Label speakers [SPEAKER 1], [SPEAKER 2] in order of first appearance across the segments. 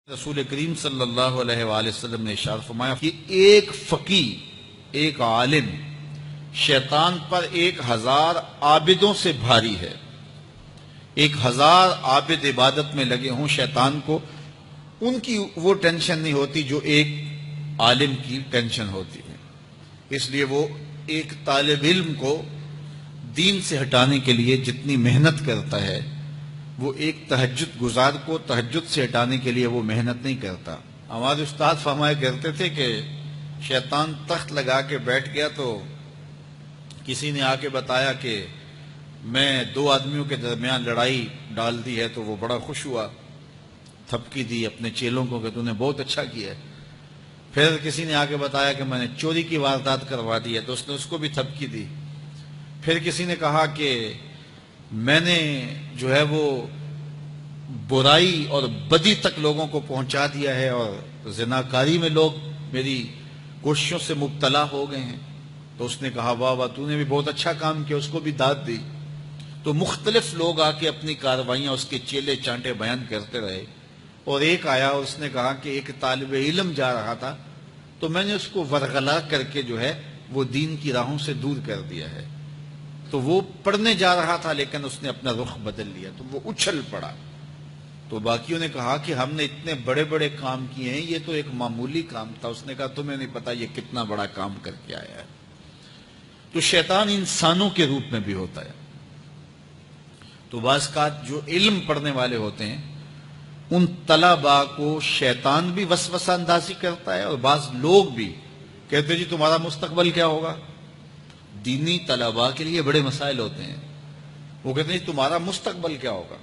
[SPEAKER 1] رسول کریم صلی اللہ علیہ وآلہ وسلم نے ارشاد فرمایا کہ ایک فقیہ، ایک عالم شیطان پر 1000 عابدوں سے بھاری ہے۔ 1000 عابد عبادت میں لگے ہوں شیطان کو، ان کی وہ ٹینشن نہیں ہوتی جو ایک عالم کی ٹینشن ہوتی ہے۔ اس لیے وہ ایک طالب علم کو دین سے ہٹانے کے لیے جتنی محنت کرتا ہے، وہ ایک تہجد گزار کو تہجد سے ہٹانے کے لیے وہ محنت نہیں کرتا۔ ہمارے استاد فرمایا کرتے تھے کہ شیطان تخت لگا کے بیٹھ گیا تو کسی نے آ کے بتایا کہ میں 2 آدمیوں کے درمیان لڑائی ڈال دی ہے، تو وہ بڑا خوش ہوا، تھپکی دی اپنے چیلوں کو کہ تو نے بہت اچھا کیا ہے۔ پھر کسی نے آ کے بتایا کہ میں نے چوری کی واردات کروا دی ہے، تو اس نے اس کو بھی تھپکی دی۔ پھر کسی نے کہا کہ میں نے جو ہے وہ برائی اور بدی تک لوگوں کو پہنچا دیا ہے، اور زناکاری میں لوگ میری کوششوں سے مبتلا ہو گئے ہیں، تو اس نے کہا واہ واہ تو نے بھی بہت اچھا کام کیا، اس کو بھی داد دی۔ تو مختلف لوگ آ کے اپنی کاروائیاں اس کے چیلے چانٹے بیان کرتے رہے، اور ایک آیا اور اس نے کہا کہ ایک طالب علم جا رہا تھا تو میں نے اس کو ورغلا کر کے جو ہے وہ دین کی راہوں سے دور کر دیا ہے۔ تو وہ پڑھنے جا رہا تھا لیکن اس نے اپنا رخ بدل لیا، تو وہ اچھل پڑا۔ تو باقیوں نے کہا کہ ہم نے اتنے بڑے بڑے کام کیے ہیں، یہ تو ایک معمولی کام تھا۔ اس نے کہا تمہیں نہیں پتا یہ کتنا بڑا کام کر کے آیا ہے۔ تو شیطان انسانوں کے روپ میں بھی ہوتا ہے۔ تو بعض اوقات جو علم پڑھنے والے ہوتے ہیں ان طلباء کو شیطان بھی وسوسہ اندازی کرتا ہے، اور بعض لوگ بھی کہتے ہیں جی تمہارا مستقبل کیا ہوگا۔ دینی طلباء کے لیے بڑے مسائل ہوتے ہیں، وہ کہتے ہیں جی تمہارا مستقبل کیا ہوگا۔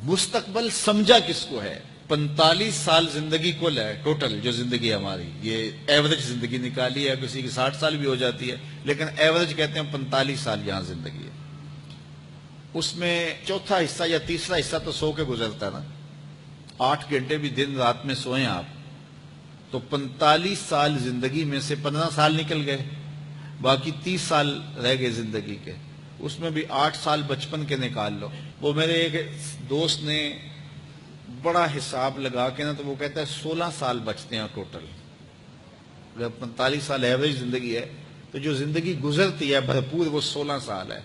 [SPEAKER 1] مستقبل سمجھا کس کو ہے؟ 45 سال زندگی کو ہے ٹوٹل، جو زندگی ہماری یہ ایوریج زندگی نکالی ہے، کسی کی 60 سال بھی ہو جاتی ہے، لیکن ایوریج کہتے ہیں 45 سال یہاں زندگی ہے۔ اس میں چوتھا حصہ یا تیسرا حصہ تو سو کے گزرتا نا، 8 گھنٹے بھی دن رات میں سوئیں آپ، تو 45 سال زندگی میں سے 15 سال نکل گئے، باقی 30 سال رہ گئے زندگی کے۔ اس میں بھی 8 سال بچپن کے نکال لو۔ وہ میرے ایک دوست نے بڑا حساب لگا کے نا، تو وہ کہتا ہے 16 سال بچتے ہیں ٹوٹل۔ اگر 45 سال ایوریج زندگی ہے تو جو زندگی گزرتی ہے بھرپور وہ 16 سال ہے۔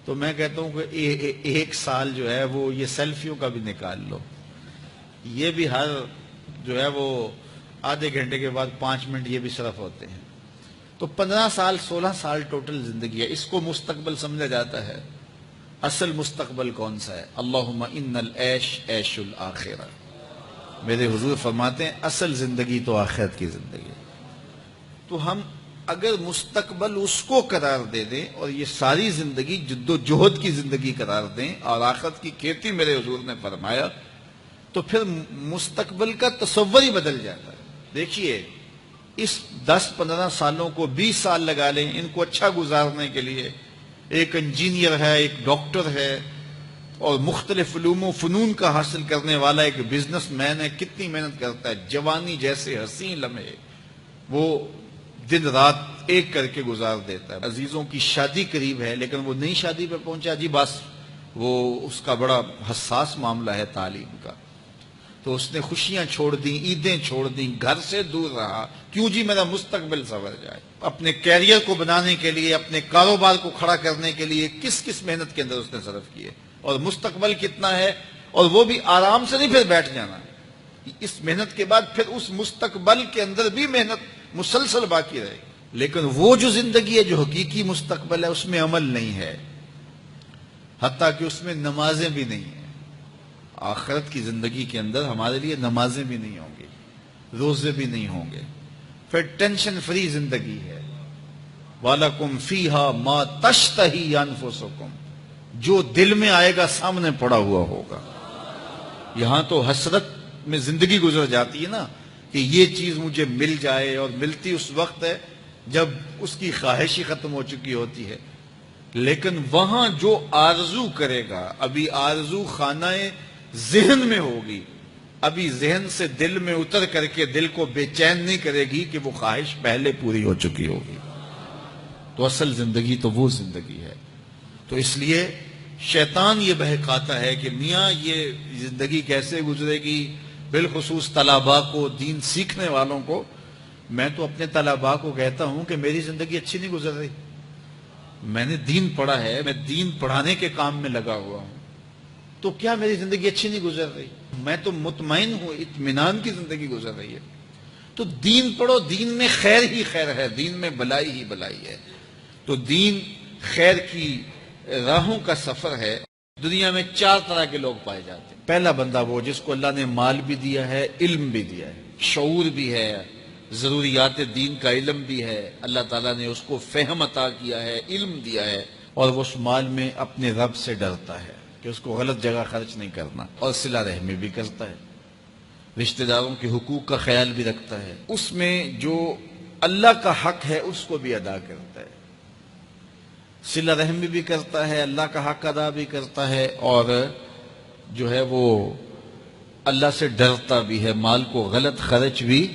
[SPEAKER 1] تو میں کہتا ہوں کہ 1 سال جو ہے وہ یہ سیلفیوں کا بھی نکال لو، یہ بھی ہر جو ہے وہ آدھے گھنٹے کے بعد 5 منٹ یہ بھی صرف ہوتے ہیں۔ تو 15 سال 16 سال ٹوٹل زندگی ہے، اس کو مستقبل سمجھا جاتا ہے۔ اصل مستقبل کون سا ہے؟ اللہم ان العیش عیش الآخرہ۔ میرے حضور فرماتے ہیں اصل زندگی تو آخرت کی زندگی ہے۔ تو ہم اگر مستقبل اس کو قرار دے دیں اور یہ ساری زندگی جد و جہد کی زندگی قرار دیں اور آخرت کی کھیتی میرے حضور نے فرمایا، تو پھر مستقبل کا تصور ہی بدل جاتا ہے۔ دیکھیے اس 10-15 سالوں کو 20 سال لگا لیں ان کو اچھا گزارنے کے لیے۔ ایک انجینئر ہے، ایک ڈاکٹر ہے، اور مختلف علوم و فنون کا حاصل کرنے والا ایک بزنس مین ہے، کتنی محنت کرتا ہے، جوانی جیسے حسین لمحے وہ دن رات ایک کر کے گزار دیتا ہے۔ عزیزوں کی شادی قریب ہے لیکن وہ نئی شادی پہ پہنچا جی، بس وہ اس کا بڑا حساس معاملہ ہے تعلیم کا، تو اس نے خوشیاں چھوڑ دیں، عیدیں چھوڑ دیں، گھر سے دور رہا۔ کیوں جی؟ میرا مستقبل سنور جائے۔ اپنے کیریئر کو بنانے کے لیے، اپنے کاروبار کو کھڑا کرنے کے لیے کس کس محنت کے اندر اس نے صرف کیے، اور مستقبل کتنا ہے، اور وہ بھی آرام سے نہیں پھر بیٹھ جانا۔ اس محنت کے بعد پھر اس مستقبل کے اندر بھی محنت مسلسل باقی رہے گی، لیکن وہ جو زندگی ہے جو حقیقی مستقبل ہے اس میں عمل نہیں ہے، حتیٰ کہ اس میں نمازیں بھی نہیں ہیں۔ آخرت کی زندگی کے اندر ہمارے لیے نمازیں بھی نہیں ہوں گی، روزے بھی نہیں ہوں گے، پھر ٹینشن فری زندگی ہے۔ وَلَكُمْ فِيهَا مَا تَشْتَهِي أَنفُسُكُمْ، جو دل میں آئے گا سامنے پڑا ہوا ہوگا۔ یہاں تو حسرت میں زندگی گزر جاتی ہے نا کہ یہ چیز مجھے مل جائے، اور ملتی اس وقت ہے جب اس کی خواہش ہی ختم ہو چکی ہوتی ہے۔ لیکن وہاں جو آرزو کرے گا، ابھی آرزو خانہ ذہن میں ہوگی، ابھی ذہن سے دل میں اتر کر کے دل کو بے چین نہیں کرے گی کہ وہ خواہش پہلے پوری ہو چکی ہوگی۔ تو اصل زندگی تو وہ زندگی ہے۔ تو اس لیے شیطان یہ بہکاتا ہے کہ میاں یہ زندگی کیسے گزرے گی، بالخصوص طلباء کو، دین سیکھنے والوں کو۔ میں تو اپنے طلباء کو کہتا ہوں کہ میری زندگی اچھی نہیں گزر رہی، میں نے دین پڑھا ہے، میں دین پڑھانے کے کام میں لگا ہوا ہوں، تو کیا میری زندگی اچھی نہیں گزر رہی؟ میں تو مطمئن ہوں، اطمینان کی زندگی گزر رہی ہے۔ تو دین پڑھو، دین میں خیر ہی خیر ہے، دین میں بلائی ہی بلائی ہے۔ تو دین خیر کی راہوں کا سفر ہے۔ دنیا میں 4 طرح کے لوگ پائے جاتے ہیں۔ پہلا بندہ وہ جس کو اللہ نے مال بھی دیا ہے، علم بھی دیا ہے، شعور بھی ہے، ضروریات دین کا علم بھی ہے، اللہ تعالیٰ نے اس کو فہم عطا کیا ہے، علم دیا ہے، اور وہ اس مال میں اپنے رب سے ڈرتا ہے کہ اس کو غلط جگہ خرچ نہیں کرنا، اور صلہ رحمی بھی کرتا ہے، رشتہ داروں کے حقوق کا خیال بھی رکھتا ہے، اس میں جو اللہ کا حق ہے اس کو بھی ادا کرتا ہے، صلہ رحمی بھی کرتا ہے، اللہ کا حق ادا بھی کرتا ہے، اور جو ہے وہ اللہ سے ڈرتا بھی ہے، مال کو غلط خرچ بھی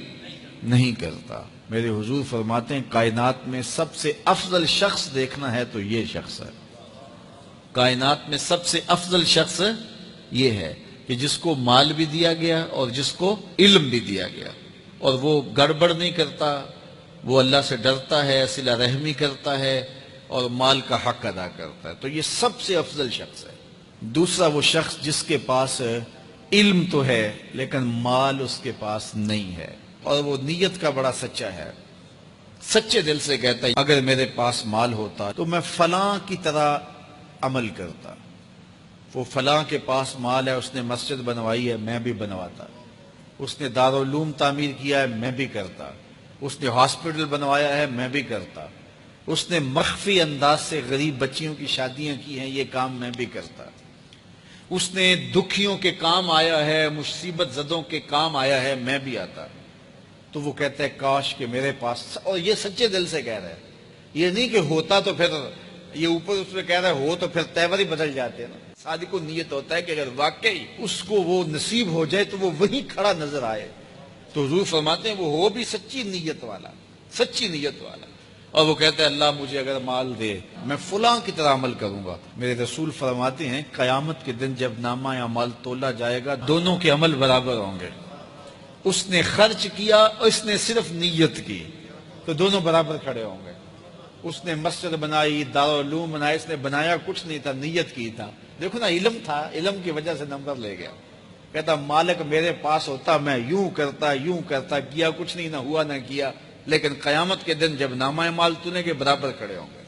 [SPEAKER 1] نہیں کرتا۔ میرے حضور فرماتے ہیں کائنات میں سب سے افضل شخص دیکھنا ہے تو یہ شخص ہے، کائنات میں سب سے افضل شخص یہ ہے کہ جس کو مال بھی دیا گیا اور جس کو علم بھی دیا گیا، اور وہ گڑبڑ نہیں کرتا، وہ اللہ سے ڈرتا ہے، صلہ رحمی کرتا ہے، اور مال کا حق ادا کرتا ہے، تو یہ سب سے افضل شخص ہے۔ دوسرا وہ شخص جس کے پاس علم تو ہے لیکن مال اس کے پاس نہیں ہے، اور وہ نیت کا بڑا سچا ہے، سچے دل سے کہتا ہے اگر میرے پاس مال ہوتا تو میں فلاں کی طرح عمل کرتا، وہ فلاں کے پاس مال ہے، اس نے مسجد بنوائی ہے، میں بھی بنواتا، اس نے دارالعلوم تعمیر کیا ہے، میں بھی کرتا، اس نے ہاسپٹل بنوایا ہے، میں بھی کرتا، اس نے مخفی انداز سے غریب بچیوں کی شادیاں کی ہیں، یہ کام میں بھی کرتا، اس نے دکھیوں کے کام آیا ہے، مصیبت زدوں کے کام آیا ہے، میں بھی آتا۔ تو وہ کہتا ہے کاش کہ میرے پاس، اور یہ سچے دل سے کہہ رہا ہے، یہ نہیں کہ ہوتا تو پھر یہ اوپر اس میں کہہ رہا ہے ہو تو پھر تیور ہی بدل جاتے ہیں نا۔ صادق کو نیت ہوتا ہے کہ اگر واقعی اس کو وہ نصیب ہو جائے تو وہ وہیں کھڑا نظر آئے، تو حضور فرماتے ہیں وہ ہو بھی سچی نیت والا، سچی نیت والا، اور وہ کہتا ہے اللہ مجھے اگر مال دے میں فلاں کی طرح عمل کروں گا۔ میرے رسول فرماتے ہیں قیامت کے دن جب نامہ اعمال تولا جائے گا دونوں کے عمل برابر ہوں گے، اس نے خرچ کیا اور اس نے صرف نیت کی تو دونوں برابر کھڑے ہوں گے۔ اس نے مسجد بنائی، دارالعلوم بنایا، اس نے بنایا کچھ نہیں تھا، نیت کی تھا، دیکھو نا علم تھا، علم کی وجہ سے نمبر لے گیا۔ کہتا مالک میرے پاس ہوتا میں یوں کرتا، کیا کچھ نہیں، نہ ہوا نہ کیا، لیکن قیامت کے دن جب نامہ اعمال تونے کے برابر کھڑے ہوں گے۔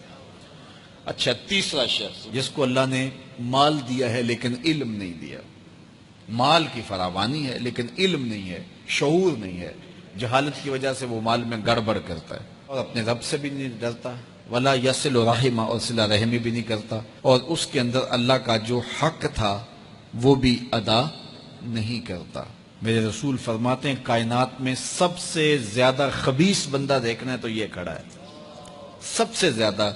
[SPEAKER 1] اچھا، تیسرا شخص جس کو اللہ نے مال دیا ہے لیکن علم نہیں دیا، مال کی فراوانی ہے لیکن علم نہیں ہے، شعور نہیں ہے، جہالت کی وجہ سے وہ مال میں گڑبڑ کرتا ہے، اور اپنے رب سے بھی نہیں ڈرتا، ولا یصل رحمہ، اور صلہ رحمی بھی نہیں کرتا، اور اس کے اندر اللہ کا جو حق تھا وہ بھی ادا نہیں کرتا۔ میرے رسول فرماتے ہیں کائنات میں سب سے زیادہ خبیث بندہ دیکھنا ہے تو یہ کھڑا ہے، سب سے زیادہ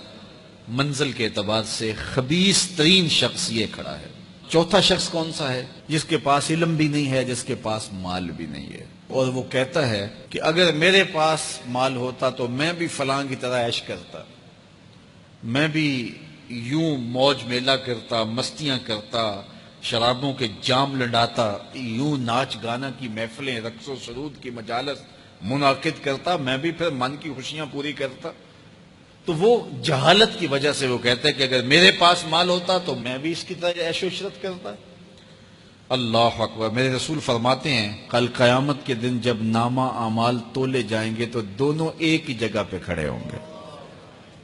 [SPEAKER 1] منزل کے اعتبار سے خبیث ترین شخص یہ کھڑا ہے۔ چوتھا شخص کون سا ہے؟ جس کے پاس علم بھی نہیں ہے، جس کے پاس مال بھی نہیں ہے، اور وہ کہتا ہے کہ اگر میرے پاس مال ہوتا تو میں بھی فلاں کی طرح عیش کرتا، میں بھی یوں موج میلہ کرتا، مستیاں کرتا، شرابوں کے جام لڑاتا، یوں ناچ گانا کی محفلیں، رقص و سرود کی مجالس منعقد کرتا، میں بھی پھر من کی خوشیاں پوری کرتا۔ تو وہ جہالت کی وجہ سے وہ کہتا ہے کہ اگر میرے پاس مال ہوتا تو میں بھی اس کی طرح عیش و عشرت کرتا۔ اللہ اکبر۔ میرے رسول فرماتے ہیں کل قیامت کے دن جب نامہ اعمال تولے جائیں گے تو دونوں ایک ہی جگہ پہ کھڑے ہوں گے،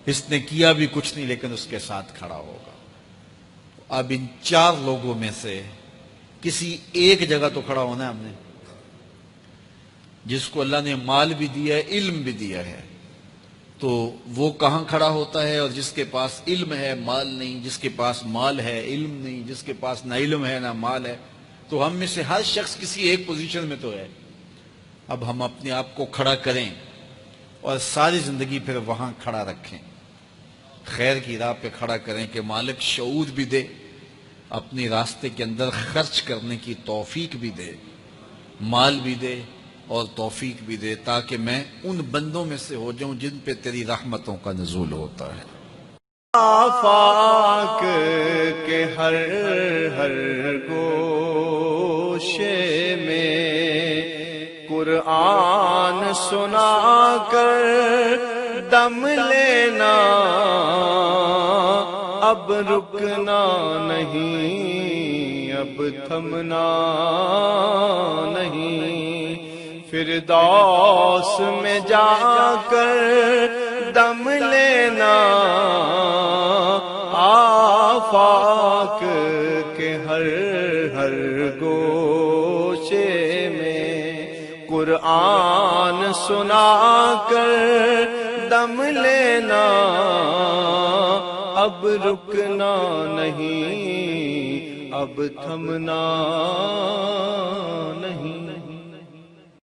[SPEAKER 1] اس نے کیا بھی کچھ نہیں لیکن اس کے ساتھ کھڑا ہوگا۔ اب ان 4 لوگوں میں سے کسی ایک جگہ تو کھڑا ہونا ہے ہم نے، جس کو اللہ نے مال بھی دیا ہے، علم بھی دیا ہے، تو وہ کہاں کھڑا ہوتا ہے؟ اور جس کے پاس علم ہے مال نہیں، جس کے پاس مال ہے علم نہیں، جس کے پاس نہ علم ہے نہ مال ہے، تو ہم میں سے ہر شخص کسی ایک پوزیشن میں تو ہے۔ اب ہم اپنے آپ کو کھڑا کریں اور ساری زندگی پھر وہاں کھڑا رکھیں، خیر کی راہ پہ کھڑا کریں کہ مالک شعور بھی دے، اپنے راستے کے اندر خرچ کرنے کی توفیق بھی دے، مال بھی دے اور توفیق بھی دے، تاکہ میں ان بندوں میں سے ہو جاؤں جن پہ تیری رحمتوں کا نزول ہوتا ہے۔
[SPEAKER 2] آفاق کے ہر ہر گوشے میں قرآن سنا کر دم لینا، اب رکنا نہیں، اب تھمنا نہیں، فردوس میں جا کر دم لینا، آفاق کے ہر ہر گوشے میں قرآن سنا کر دم لینا، اب رکنا نہیں، اب تھمنا نہیں۔